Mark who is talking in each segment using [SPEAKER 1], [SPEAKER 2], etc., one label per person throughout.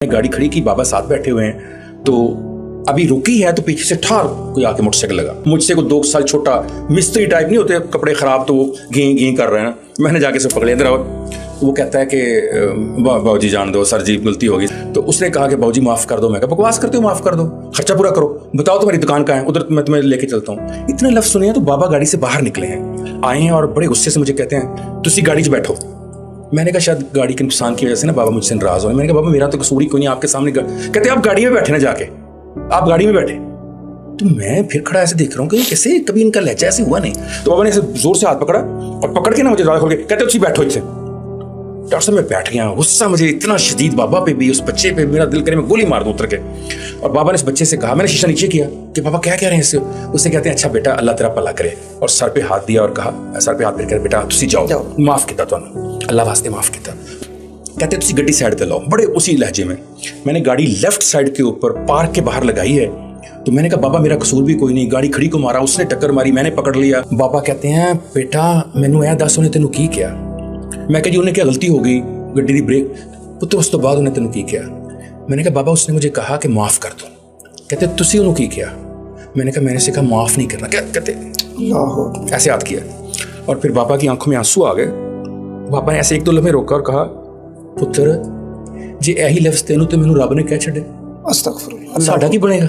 [SPEAKER 1] गाड़ी खड़ी की, बाबा साथ बैठे हुए हैं, तो अभी रुकी है तो पीछे से ठार कोई आके मोटरसाइकिल लगा। मुझसे को 2 साल छोटा मिस्त्री टाइप नहीं होते, कपड़े खराब तो वो घी कर रहे हैं। मैंने जाके से पकड़े, इधर आओ। वो कहता है कि बाबूजी जान दो सर जी, गलती होगी। तो उसने कहा कि बाबूजी माफ़ कर दो। मैं कहा बकवास करते हो, माफ़ कर दो, खर्चा पूरा करो, बताओ तुम्हारी दुकान कहाँ है, उधर मैं तुम्हें लेके चलता हूँ। इतने लफ्ज़ सुने हैं तो बाबा गाड़ी से बाहर निकले हैं, आए हैं और बड़े गुस्से से मुझे कहते हैं तुसी गाड़ी से बैठो। मैंने कहा शायद गाड़ी के नुकसान की वजह से ना बाबा मुझसे नाराज़ हो। मैंने कहा बाबा मेरा तो कसूर ही कोई नहीं, आपके सामने। कहते आप गाड़ी में बैठे ना, जाके आप गाड़ी में बैठे। तो मैं फिर खड़ा ऐसे देख रहा हूँ कि कैसे कभी इनका लहजा ऐसे हुआ नहीं। तो बाबा ने ऐसे जोर से हाथ पकड़ा और पकड़ के ना मुझे दरवाजा खोल के कहते तुसी बैठो इसे। डॉक्टर साहब मैं बैठ गया, गुस्सा मुझे इतना शदीद, बाबा पे भी, उस बच्चे पे, मेरा दिल करे मैं गोली मार दूं उतर के। और बाबा ने इस बच्चे से कहा, मैंने शीशा नीचे किया कि बाबा क्या कह रहे हैं इससे। उससे कहते हैं अच्छा बेटा अल्लाह तेरा भला करे, और सर पे हाथ दिया और कहा, सर पे हाथ फेर कर बेटा तुसी जाओ, माफ किया तुहानू, अल्लाह वास्ते माफ किया। कहते तुसी गड्डी साइड पे लाओ, बड़े उसी लहजे में। मैंने गाड़ी लेफ्ट साइड के ऊपर पार्क के बाहर लगाई है। तो मैंने कहा बाबा मेरा कसूर भी कोई नहीं, गाड़ी खड़ी को मारा, उसने टक्कर मारी, मैंने पकड़ लिया। बाबा कहते हैं बेटा मैनू ऐ दस उन्हें तेनू की किया। मैं कहा जी उन्हें क्या गलती हो गई, गड्डी दी ब्रेक। पुत्र उस तो बाद उन्हें तेनू की किया। मैंने कहा बाबा उसने मुझे कहा कि माफ़ कर दो। कहते तुसी उन्होंने की किया। मैंने कहा मैंने सीखा माफ़ नहीं करना। क्या कहते ऐसे याद किया, और फिर बाबा की आंखों में आंसू आ गए। बाबा ने ऐसे 1-2 लम्हे रोका और कहा पुत्र जे यही लफ्ज़ तेनू तो मैनू रब ने कह छड़े, अस्तगफिरुल्लाह, साडा की बनेगा।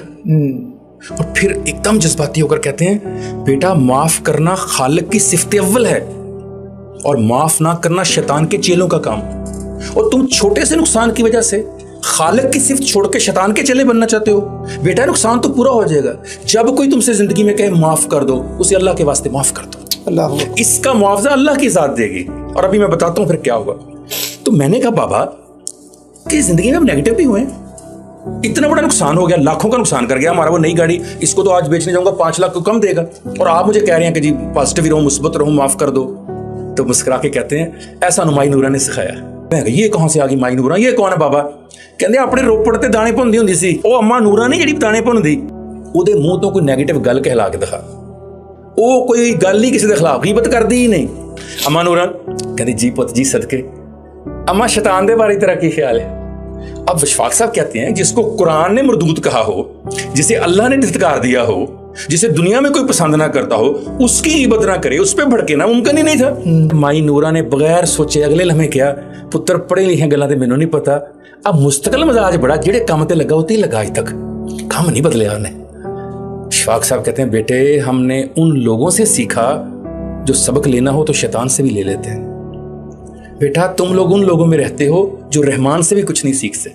[SPEAKER 1] और फिर एकदम जज्बाती होकर कहते हैं बेटा माफ़ करना खालिक की सिफ़त अव्वल है, और माफ़ ना करना शैतान के चेलों का काम। और तुम छोटे से नुकसान की वजह से खालिक की सिर्फ छोड़ के शैतान के चेले बनना चाहते हो। बेटा नुकसान तो पूरा हो जाएगा जब कोई तुमसे जिंदगी में कहे माफ कर दो, उसे अल्लाह के वास्ते माफ कर दो, अल्लाह इसका मुआवजा अल्लाह की ज़ात देगी। और अभी मैं बताता हूँ फिर क्या हुआ। तो मैंने कहा बाबा कि जिंदगी में अब नेगेटिव भी हुए, इतना बड़ा नुकसान हो गया, लाखों का नुकसान कर गया हमारा वो नई गाड़ी, इसको तो आज बेचने जाऊंगा 5 लाख को कम देगा, और आप मुझे कह रहे हैं कि जी पॉजिटिव रहो, मुस्बत रहो, माफ कर दो। तो मुस्कुरा के कहते हैं ऐसा माई नूरा ने सिखाया। मैं ये कहाँ से आ गई माई नूरा, ये कौन है बाबा? कहते अपने रोपड़ ते दाने भुनदी हुंदी सी ओ अम्मा नूरा नहीं जिहड़ी दाने भुनदी। ओदे मूंह तो कोई नेगेटिव गल कहला के दिखा, ओ कोई गल ही किसी के खिलाफ गिबत करदी ही नहीं। अम्मा नूरा कहती जी पुत जी सदके। अम्मा शैतान दे बारे तेरा की ख्याल है? अब विश्वाक साहब कहते हैं जिसको कुरान ने मरदूद कहा हो, जिसे अल्लाह ने धिक्कार दिया हो, जिसे दुनिया में कोई पसंद ना करता हो, उसकी इबादत ना करे, उस पर भड़के ना मुमकिन ही नहीं था। माई नूरा ने बगैर सोचे अगले लम्हे क्या पुत्र पढ़े लिखे गल्लां ते मैनूं नहीं पता, अब मुस्तकिल मजाज बड़ा, जेड़े काम ते लगा होते ही लगा, आज तक काम नहीं बदले उन्हें। शफाक साहब कहते हैं बेटे हमने उन लोगों से सीखा जो सबक लेना हो तो शैतान से भी ले लेते हैं। बेटा तुम लोग उन लोगों में रहते हो जो रहमान से भी कुछ नहीं सीखते।